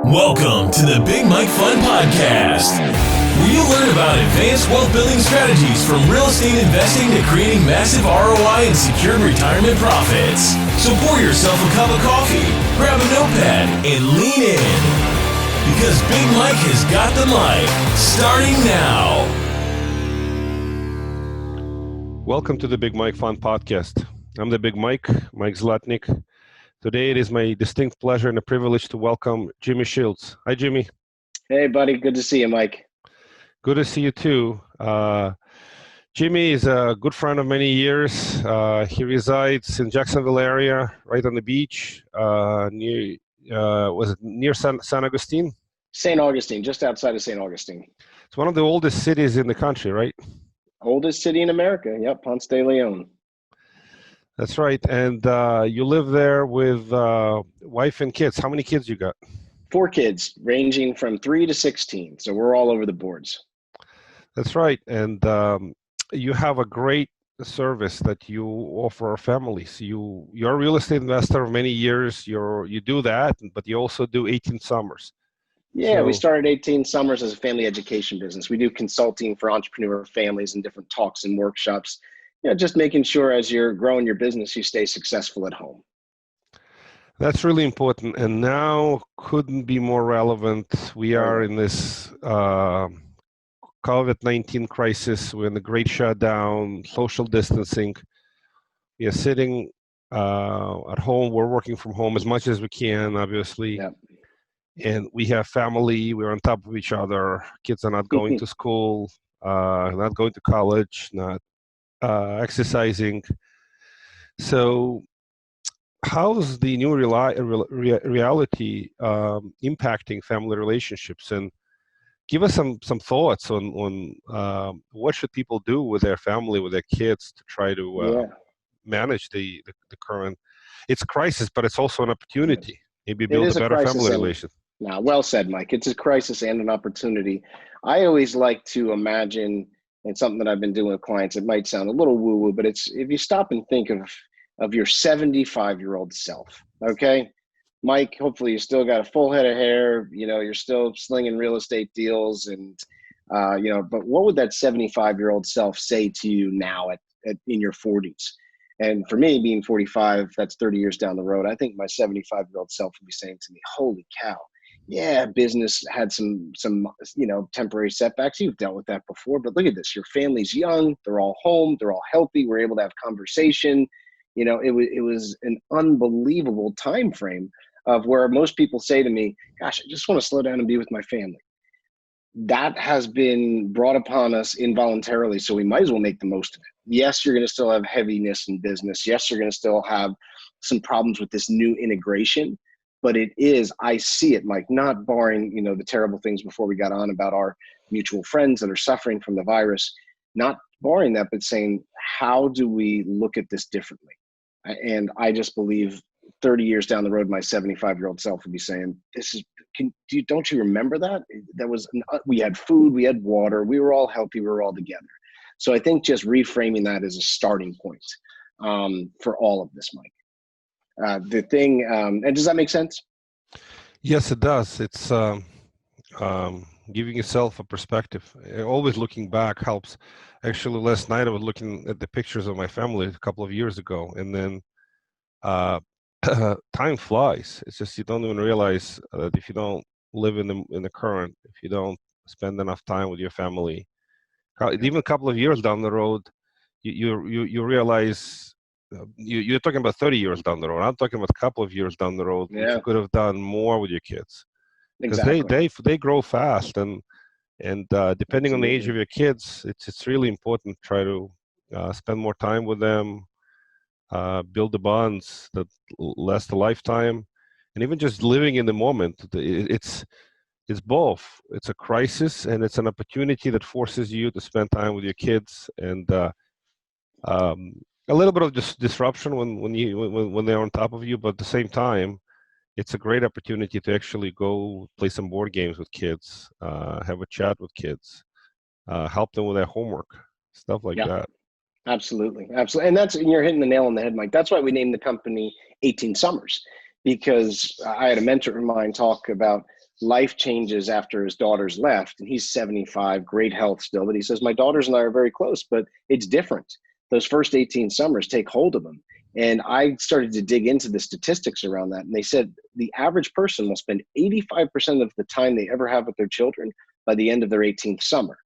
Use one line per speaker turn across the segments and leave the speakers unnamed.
Welcome to the Big Mike Fun Podcast, where you learn about advanced wealth building strategies from real estate investing to creating massive ROI and secured retirement profits. So pour yourself a cup of coffee, grab a notepad, and lean in. Because Big Mike has got the mic, starting now.
Welcome to the Big Mike Fun Podcast. I'm the Big Mike Zlatnik. Today it is my distinct pleasure and a privilege to welcome Jimmy Shiels. Hi, Jimmy.
Hey, buddy. Good to see you, Mike.
Good to see you too. Jimmy is a good friend of many years. He resides in Jacksonville area, right on the beach, near San Agustin?
St. Augustine, just outside of St. Augustine.
It's one of the oldest cities in the country, right?
Oldest city in America. Yep, Ponce de Leon.
That's right. And you live there with wife and kids. How many kids you got?
4 kids, ranging from 3 to 16. So we're all over the boards.
That's right. And you have a great service that you offer our families. You're a real estate investor of many years. You do that, but you also do 18 summers.
Yeah, we started 18 Summers as a family education business. We do consulting for entrepreneur families and different talks and workshops. Just making sure as you're growing your business, you stay successful at home.
That's really important. And now couldn't be more relevant. We are in this COVID-19 crisis. We're in the great shutdown, social distancing. We are sitting at home. We're working from home as much as we can, obviously.
Yep.
And we have family. We're on top of each other. Kids are not going to school, not going to college, not exercising. So how's the new reality impacting family relationships? And give us some thoughts on what should people do with their family, with their kids, to try to manage the current. It's a crisis, but it's also an opportunity. Maybe build a better family relation.
Now, well said, Mike. It's a crisis and an opportunity. I always like to imagine, and something that I've been doing with clients, it might sound a little woo-woo, but it's if you stop and think of your 75-year-old self, okay? Mike, hopefully you still got a full head of hair, you're still slinging real estate deals, and, but what would that 75-year-old self say to you now in your 40s? And for me, being 45, that's 30 years down the road, I think my 75-year-old self would be saying to me, holy cow, yeah, business had some temporary setbacks. You've dealt with that before, but look at this. Your family's young. They're all home. They're all healthy. We're able to have conversation. It was an unbelievable time frame of where most people say to me, gosh, I just want to slow down and be with my family. That has been brought upon us involuntarily, so we might as well make the most of it. Yes, you're going to still have heaviness in business. Yes, you're going to still have some problems with this new integration. But I see it, Mike, not barring, the terrible things before we got on about our mutual friends that are suffering from the virus, not barring that, but saying, how do we look at this differently? And I just believe 30 years down the road, my 75-year-old self would be saying, don't you remember that? We had food, we had water, we were all healthy, we were all together. So I think just reframing that as a starting point for all of this, Mike. And does that make sense?
Yes, it does. It's giving yourself a perspective. Always looking back helps. Actually, last night I was looking at the pictures of my family a couple of years ago, and then time flies. It's just you don't even realize that if you don't live in the current, if you don't spend enough time with your family, even a couple of years down the road, you realize. You're talking about 30 years down the road. I'm talking about a couple of years down the road. Yeah. You could have done more with your kids because they grow fast, and depending on the age of your kids, it's really important to try to spend more time with them, build the bonds that last a lifetime, and even just living in the moment. It's both. It's a crisis and it's an opportunity that forces you to spend time with your kids and. A little bit of disruption when they're on top of you, but at the same time, it's a great opportunity to actually go play some board games with kids, have a chat with kids, help them with their homework, stuff like that.
Absolutely. And you're hitting the nail on the head, Mike. That's why we named the company 18 Summers, because I had a mentor of mine talk about life changes after his daughters left, and he's 75, great health still, but he says, my daughters and I are very close, but it's different. Those first 18 summers take hold of him. And I started to dig into the statistics around that. And they said the average person will spend 85% of the time they ever have with their children by the end of their 18th summer,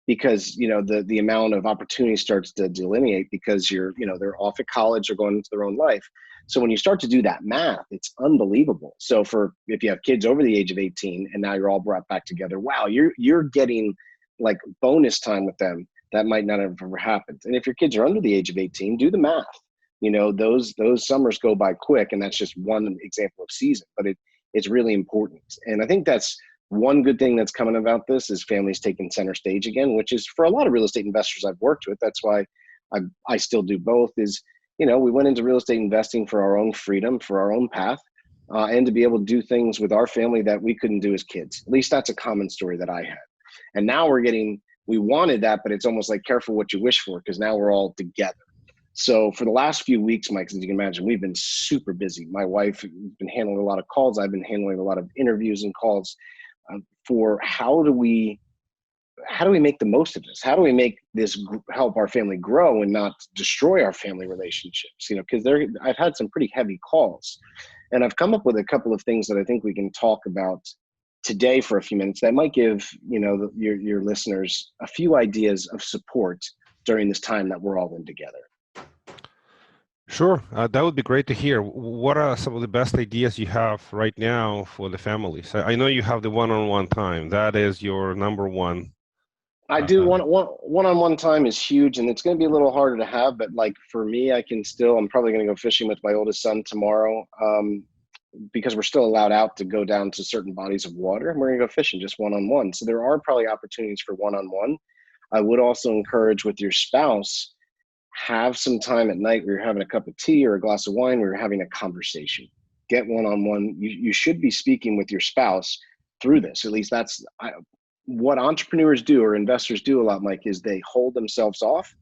because, the amount of opportunity starts to delineate because they're off at college or going into their own life. So when you start to do that math, it's unbelievable. So if you have kids over the age of 18 and now you're all brought back together, wow, you're getting like bonus time with them that might not have ever happened. And if your kids are under the age of 18, do the math. Those summers go by quick, and that's just one example of season, but it's really important. And I think that's one good thing that's coming about this is families taking center stage again, which is for a lot of real estate investors I've worked with. That's why I still do both is, we went into real estate investing for our own freedom, for our own path, and to be able to do things with our family that we couldn't do as kids. At least that's a common story that I had. And now we wanted that, but it's almost like careful what you wish for, because now we're all together. So for the last few weeks, Mike, as you can imagine, we've been super busy. My wife has been handling a lot of calls. I've been handling a lot of interviews and calls for how do we make the most of this? How do we make this help our family grow and not destroy our family relationships? Because I've had some pretty heavy calls, and I've come up with a couple of things that I think we can talk about today for a few minutes that might give your listeners a few ideas of support during this time that we're all in together.
Sure, that would be great to hear. What are some of the best ideas you have right now for the families? I know you have the one-on-one time. That is your number one.
I do. One-on-one time is huge, and it's going to be a little harder to have. But like for me, I'm probably going to go fishing with my oldest son tomorrow, because we're still allowed out to go down to certain bodies of water, and we're going to go fishing just one-on-one. So there are probably opportunities for one-on-one. I would also encourage with your spouse, have some time at night where you're having a cup of tea or a glass of wine, where you're having a conversation. Get one-on-one. You should be speaking with your spouse through this. At least that's what entrepreneurs do or investors do a lot, Mike, is they hold themselves off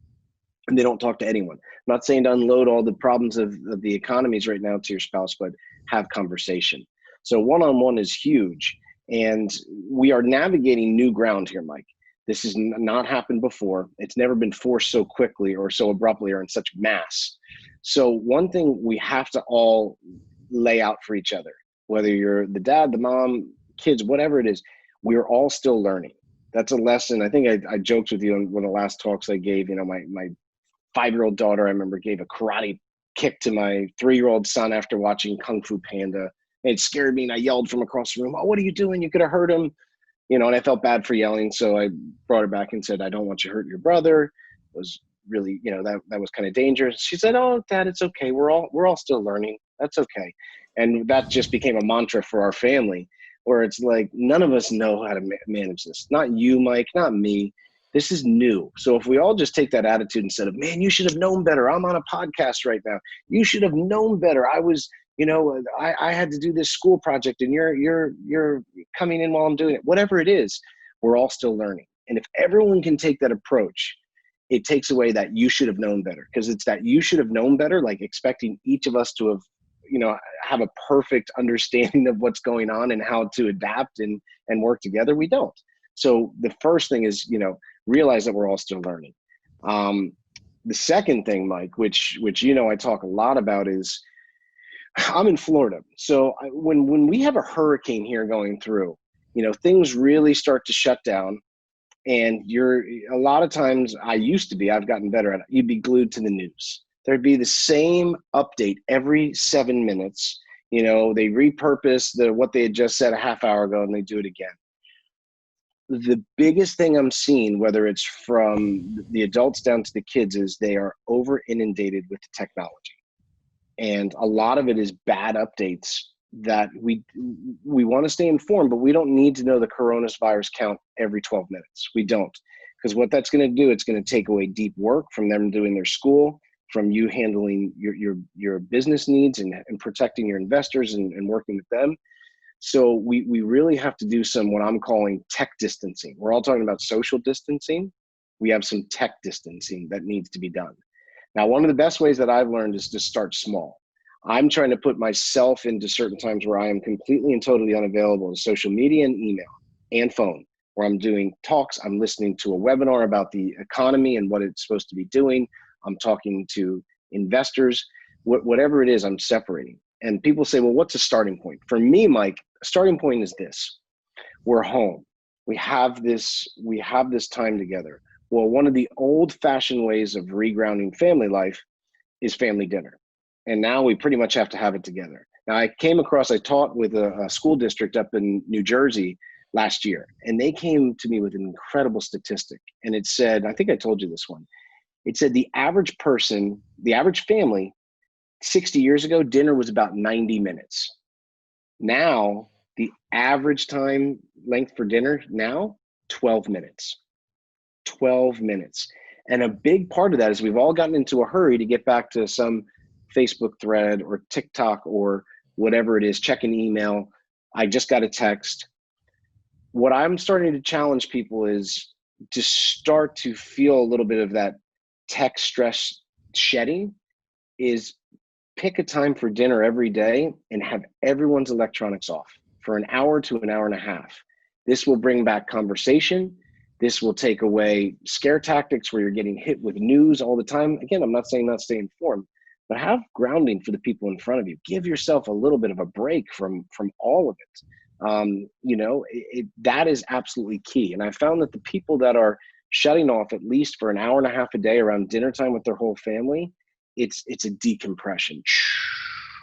and they don't talk to anyone. I'm not saying to unload all the problems of the economies right now to your spouse, but have conversation. So one-on-one is huge. And we are navigating new ground here, Mike. This has not happened before. It's never been forced so quickly or so abruptly or in such mass. So one thing we have to all lay out for each other, whether you're the dad, the mom, kids, whatever it is, we're all still learning. That's a lesson. I think I joked with you on one of the last talks I gave. My 5-year-old daughter, I remember, gave a karate kick to my 3-year-old son after watching Kung Fu Panda. And it scared me, and I yelled from across the room, "Oh, what are you doing? You could have hurt him." And I felt bad for yelling. So I brought her back and said, "I don't want you to hurt your brother." It was really, that was kind of dangerous. She said, "Oh, Dad, it's okay. We're all still learning. That's okay." And that just became a mantra for our family, where it's like, none of us know how to manage this. Not you, Mike, not me. This is new. So if we all just take that attitude instead of, "Man, you should have known better. I'm on a podcast right now. You should have known better. I was, I had to do this school project, and you're coming in while I'm doing it." Whatever it is, we're all still learning. And if everyone can take that approach, it takes away that "you should have known better," because it's that "you should have known better," like expecting each of us to have, have a perfect understanding of what's going on and how to adapt and work together. We don't. So the first thing is, realize that we're all still learning. The second thing, Mike, which I talk a lot about, is I'm in Florida. So when we have a hurricane here going through, things really start to shut down. And a lot of times, I've gotten better at it. You'd be glued to the news. There'd be the same update every 7 minutes. They repurpose what they had just said a half hour ago, and they do it again. The biggest thing I'm seeing, whether it's from the adults down to the kids, is they are over inundated with the technology. And a lot of it is bad updates that we want to stay informed, but we don't need to know the coronavirus count every 12 minutes. We don't, because what that's going to do, it's going to take away deep work from them doing their school, from you handling your business needs and protecting your investors and working with them. So we really have to do some, what I'm calling tech distancing. We're all talking about social distancing. We have some tech distancing that needs to be done. Now, one of the best ways that I've learned is to start small. I'm trying to put myself into certain times where I am completely and totally unavailable to social media and email and phone, where I'm doing talks. I'm listening to a webinar about the economy and what it's supposed to be doing. I'm talking to investors, whatever it is, I'm separating. And people say, well, what's a starting point? For me, Mike, a starting point is this. We're home. We have this time together. Well, one of the old-fashioned ways of regrounding family life is family dinner. And now we pretty much have to have it together. Now, I taught with a school district up in New Jersey last year, and they came to me with an incredible statistic. And it said, I think I told you this one. It said the average person, the average family, 60 years ago, dinner was about 90 minutes. Now, the average time length for dinner now, 12 minutes. 12 minutes. And a big part of that is we've all gotten into a hurry to get back to some Facebook thread or TikTok or whatever it is, check an email. I just got a text. What I'm starting to challenge people is to start to feel a little bit of that tech stress shedding, is pick a time for dinner every day and have everyone's electronics off for an hour to an hour and a half. This will bring back conversation. This will take away scare tactics where you're getting hit with news all the time. Again, I'm not saying not stay informed, but have grounding for the people in front of you. Give yourself a little bit of a break from all of it. That is absolutely key. And I found that the people that are shutting off at least for an hour and a half a day around dinner time with their whole family, it's a decompression.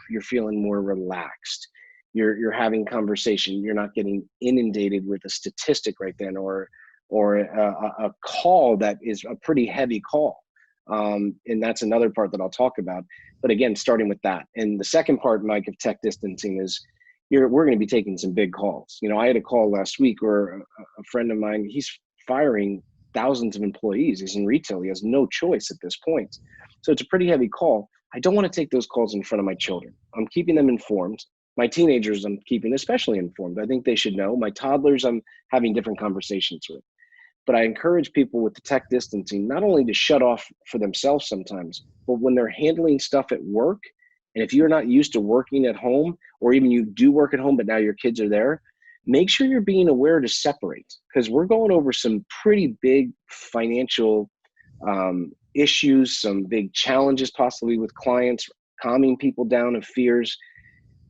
You're feeling more relaxed. You're having conversation. You're not getting inundated with a statistic right then or a call that is a pretty heavy call. And that's another part that I'll talk about. But again, starting with that. And the second part, Mike, of tech distancing is we're going to be taking some big calls. I had a call last week where a friend of mine, he's firing thousands of employees. He's in retail. He has no choice at this point. So it's a pretty heavy call. I don't want to take those calls in front of my children. I'm keeping them informed. My teenagers, I'm keeping especially informed. I think they should know. My toddlers, I'm having different conversations with. But I encourage people with the tech distancing, not only to shut off for themselves sometimes, but when they're handling stuff at work, and if you're not used to working at home, or even you do work at home, but now your kids are there, make sure you're being aware to separate, because we're going over some pretty big financial issues, some big challenges possibly with clients, calming people down of fears.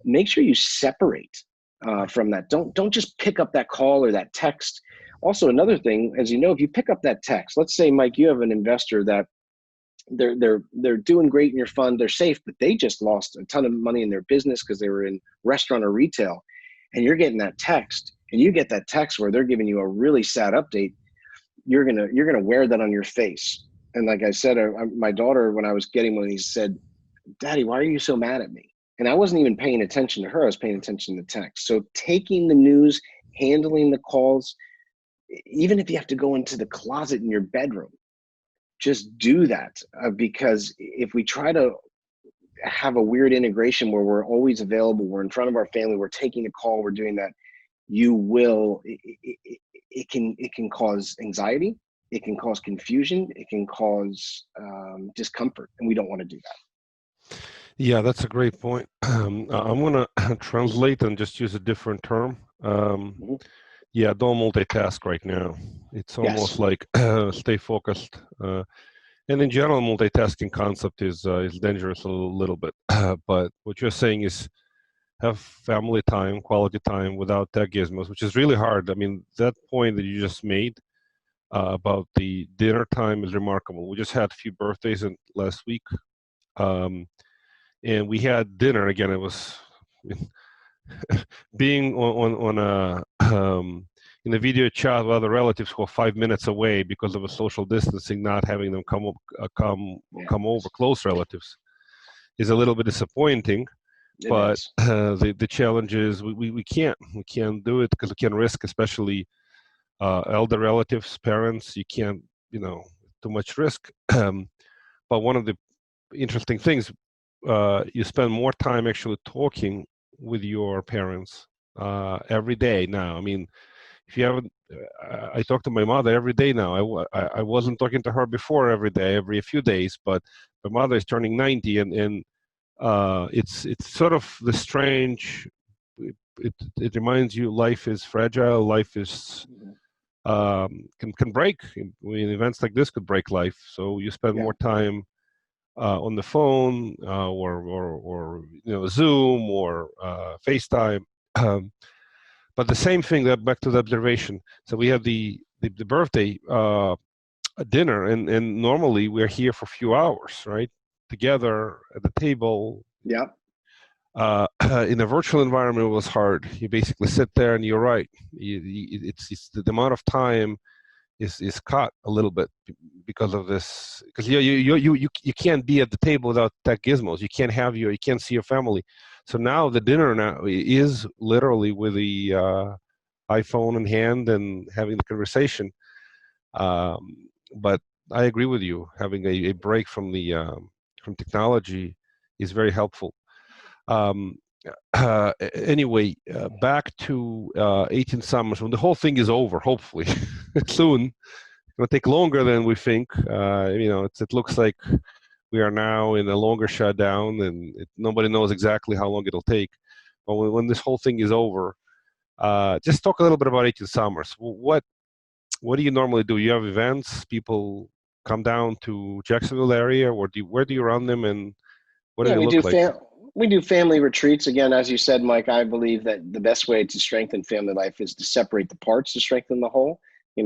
Make sure you separate from that. Don't just pick up that call or that text. Also, another thing, as you know, if you pick up that text, let's say, Mike, you have an investor that they're doing great in your fund, they're safe, but they just lost a ton of money in their business because they were in restaurant or retail, and you're getting that text, and you get that text where they're giving you a really sad update, you're gonna wear that on your face. And like I said, my daughter, when I was getting one of these, said, "Daddy, why are you so mad at me?" And I wasn't even paying attention to her. I was paying attention to the text. So taking the news, handling the calls, even if you have to go into the closet in your bedroom, just do that. Because if we try to have a weird integration where we're always available, we're in front of our family, we're taking a call, we're doing that, it can cause anxiety, it can cause confusion, it can cause discomfort, and we don't want to do that.
Yeah, that's a great point. I'm going to translate and just use a different term. Yeah, don't multitask right now. It's almost like stay focused. And in general, multitasking concept is dangerous a little bit. But what you're saying is have family time, quality time without tech gizmos, which is really hard. I mean, that point that you just made about the dinner time is remarkable. We just had a few birthdays last week. And we had dinner again. It was being on a in a video chat with other relatives who are 5 minutes away because of a social distancing, not having them come over, close relatives, is a little bit disappointing. But the challenge is we can't do it because we can risk, especially elder relatives, parents. You can't, too much risk. But one of the interesting things, you spend more time actually talking with your parents every day now. I mean, if you haven't, I talk to my mother every day now. I wasn't talking to her before every day, every few days, but my mother is turning 90, and It's sort of the strange. It reminds you life is fragile. Life is can break. Events like this could break life. So you spend
Yeah.
more time on the phone or Zoom or FaceTime. But the same thing. That back to the observation. So we have the birthday dinner, and normally we're here for a few hours, right, together at the table.
Yeah.
In a virtual environment, it was hard. You basically sit there, and you're right. It's the amount of time is cut a little bit because of this. Because you can't be at the table without tech gizmos. You can't see your family. So now the dinner now is literally with the iPhone in hand and having the conversation. But I agree with you. Having a break from from technology is very helpful. Um, anyway, back to 18 summers when the whole thing is over. Hopefully, soon. It's going to take longer than we think. It looks like we are now in a longer shutdown, and nobody knows exactly how long it'll take. But when this whole thing is over, just talk a little bit about 18 summers. What do you normally do? You have events, people come down to Jacksonville area, or where do you run them, and what do
Yeah,
they look like?
We do family retreats. Again, as you said, Mike, I believe that the best way to strengthen family life is to separate the parts to strengthen the whole.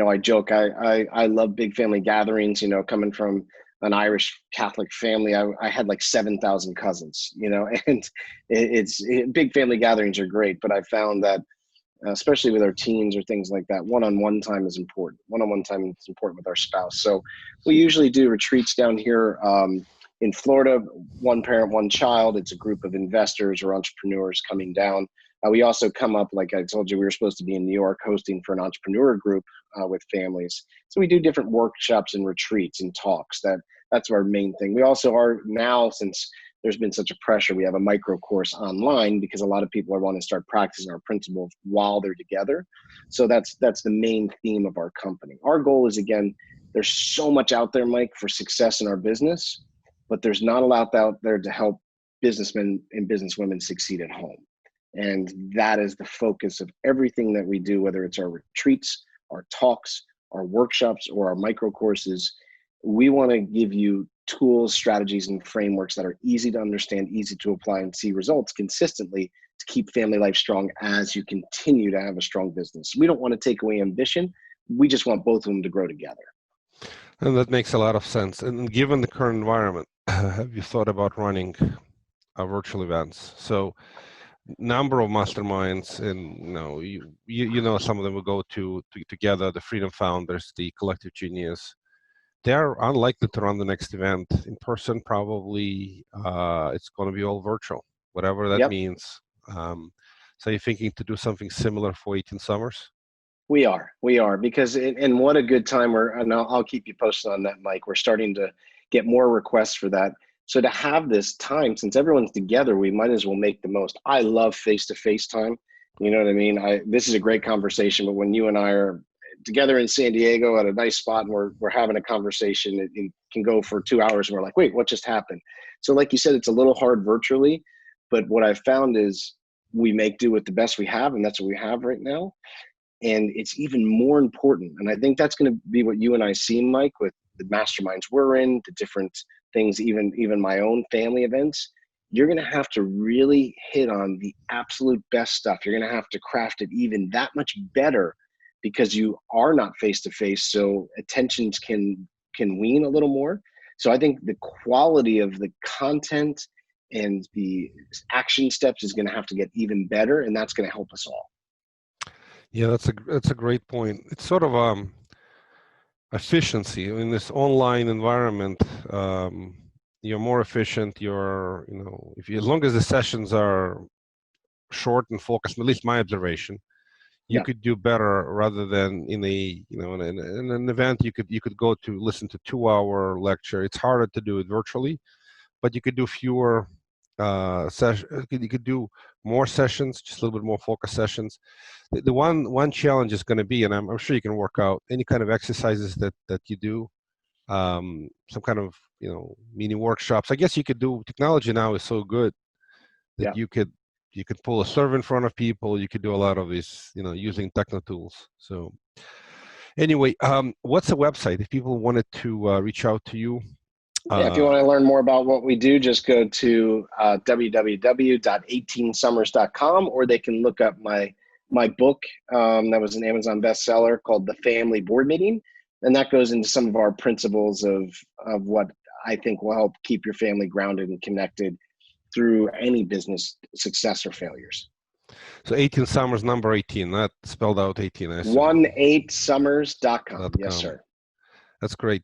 I joke, I love big family gatherings, coming from an Irish Catholic family. I had like 7,000 cousins, and big family gatherings are great, but I found that especially with our teens or things like that, one-on-one time is important. One-on-one time is important with our spouse. So we usually do retreats down here in Florida, one parent, one child. It's a group of investors or entrepreneurs coming down. We also come up, like I told you, we were supposed to be in New York hosting for an entrepreneur group with families. So we do different workshops and retreats and talks. That's our main thing. We also are now, since there's been such a pressure, we have a micro course online because a lot of people are wanting to start practicing our principles while they're together. So that's the main theme of our company. Our goal is, again, there's so much out there, Mike, for success in our business, but there's not a lot out there to help businessmen and businesswomen succeed at home. And that is the focus of everything that we do, whether it's our retreats, our talks, our workshops, or our micro courses. We want to give you tools, strategies, and frameworks that are easy to understand, easy to apply, and see results consistently to keep family life strong as you continue to have a strong business. We don't want to take away ambition. We just want both of them to grow together.
And that makes a lot of sense. And given the current environment, have you thought about running virtual events? So number of masterminds, and you know some of them will go together, the Freedom Founders, the Collective Genius. They're unlikely to run the next event in person. Probably it's going to be all virtual, whatever that means. So you're thinking to do something similar for 18 summers?
We are, because, and what a good time and I'll keep you posted on that, Mike. We're starting to get more requests for that. So to have this time, since everyone's together, we might as well make the most. I love face-to-face time. You know what I mean? This is a great conversation, but when you and I are together in San Diego at a nice spot and we're having a conversation, it can go for 2 hours and we're like, wait, what just happened? So like you said, it's a little hard virtually, but what I found is we make do with the best we have, and that's what we have right now. And it's even more important. And I think that's going to be what you and I see, Mike, with the masterminds we're in, the different things, even my own family events. You're going to have to really hit on the absolute best stuff. You're going to have to craft it even that much better because you are not face-to-face. So attentions can wean a little more. So I think the quality of the content and the action steps is going to have to get even better. And that's going to help us all.
Yeah, that's a great point. It's sort of efficiency in this online environment. You're more efficient. As long as the sessions are short and focused, at least my observation, you could do better rather than in an event. You could go to listen to 2-hour lecture. It's harder to do it virtually, but you could do fewer sessions. You could do more sessions, just a little bit more focused sessions. The one challenge is going to be, and I'm sure you can work out any kind of exercises that you do some kind of mini workshops. I guess you could do. Technology now is so good that
Yeah.
you could pull a server in front of people. You could do a lot of these, using techno tools. So anyway, what's the website if people wanted to reach out to you?
Yeah, if you want to learn more about what we do, just go to www.18summers.com, or they can look up my book that was an Amazon bestseller called The Family Board Meeting. And that goes into some of our principles of what I think will help keep your family grounded and connected through any business success or failures.
So 18 Summers, number 18, not spelled out 18.
18summers.com. Yes, sir.
That's great.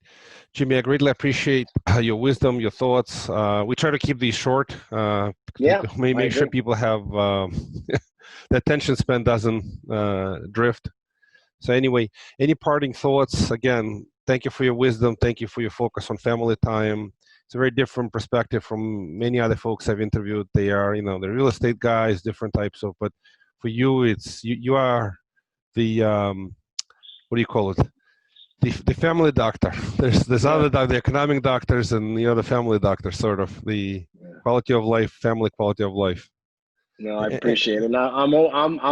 Jimmy, I greatly appreciate your wisdom, your thoughts. We try to keep these short. Make sure people have the attention span doesn't drift. So anyway, any parting thoughts? Again, thank you for your wisdom. Thank you for your focus on family time. It's a very different perspective from many other folks I've interviewed. They are, the real estate guys, different types of, but for you, it's, you are the, what do you call it? The family doctor. There's other the economic doctors and the family doctor, sort of the quality of life, family quality of life.
No, I appreciate it. Now, I'm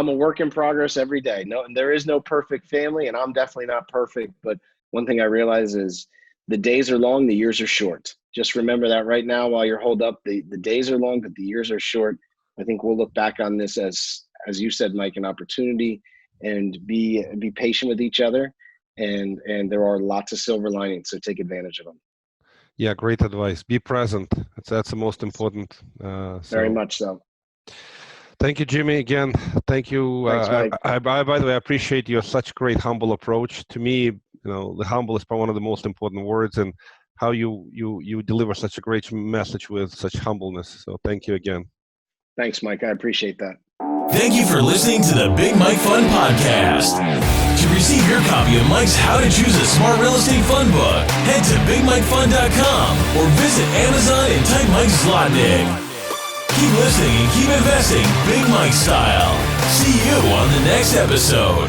a work in progress every day. No, there is no perfect family, and I'm definitely not perfect. But one thing I realize is the days are long, the years are short. Just remember that right now while you're holed up. The days are long, but the years are short. I think we'll look back on this as you said, Mike, an opportunity, and be patient with each other. And there are lots of silver linings, so take advantage of them.
Yeah, great advice. Be present. That's the most important.
Very much so.
Thank you, Jimmy. Again, thank you.
Thanks, Mike.
By the way, I appreciate your such great humble approach. To me, the humble is probably one of the most important words, and how you deliver such a great message with such humbleness. So thank you again.
Thanks, Mike. I appreciate that.
Thank you for listening to the Big Mike Fund Podcast. To receive your copy of Mike's How to Choose a Smart Real Estate Fund book, head to BigMikeFund.com or visit Amazon and type Mike Zlotnick. Keep listening and keep investing Big Mike style. See you on the next episode.